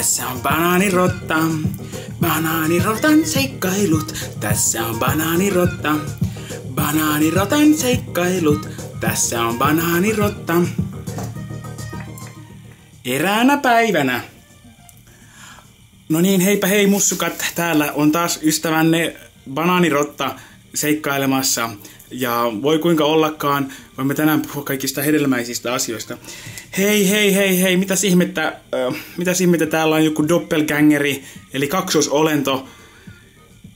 Tässä on banaanirotta, banaanirotan seikkailut. Tässä on banaanirotta, banaanirotan seikkailut. Tässä on banaanirotta. Eräänä päivänä. No niin, heipä hei mussukat, täällä on taas ystävänne banaanirotta seikkailemassa. Ja voi kuinka ollakaan, voimme tänään puhua kaikista hedelmäisistä asioista. Hei, mitäs ihmettä täällä on joku doppelgängeri, eli kaksoisolento,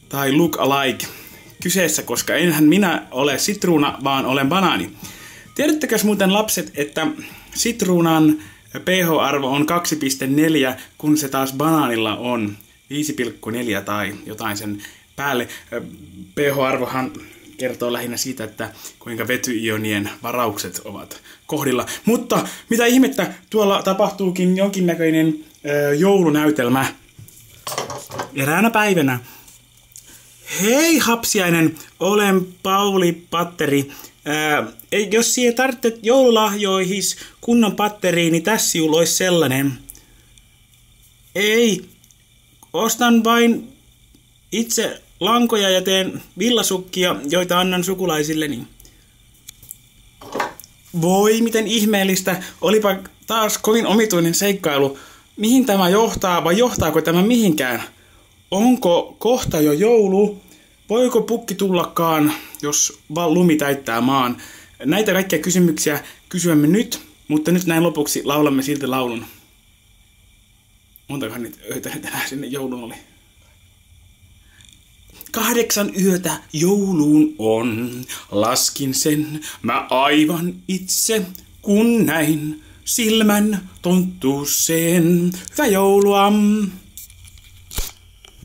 tai look alike kyseessä, koska enhän minä ole sitruuna, vaan olen banaani. Tiedättekö muuten lapset, että sitruunan pH-arvo on 2,4, kun se taas banaanilla on 5,4 tai jotain sen päälle. pH-arvohan kertoo lähinnä siitä, että kuinka vetyionien varaukset ovat kohdilla. Mutta mitä ihmettä, tuolla tapahtuukin jonkinnäköinen joulunäytelmä eräänä päivänä. Hei hapsiainen, olen Pauli Patteri. Jos siihen tarvitset joululahjoihis kunnon patteriin, niin tässä sinulla olisi sellainen. Ei, ostan vain itse lankoja ja teen villasukkia, joita annan sukulaisilleni. Voi, miten ihmeellistä. Olipa taas kovin omituinen seikkailu. Mihin tämä johtaa vai johtaako tämä mihinkään? Onko kohta jo joulu? Voiko pukki tullakaan, jos lumi täyttää maan? Näitä kaikkia kysymyksiä kysymme nyt, mutta nyt näin lopuksi laulamme silti laulun. Montakohan niitä öitä tänään sinne joulun oli? 8 yötä jouluun on, laskin sen mä aivan itse, kun näin silmän tonttuuseen. Hyvää joulua!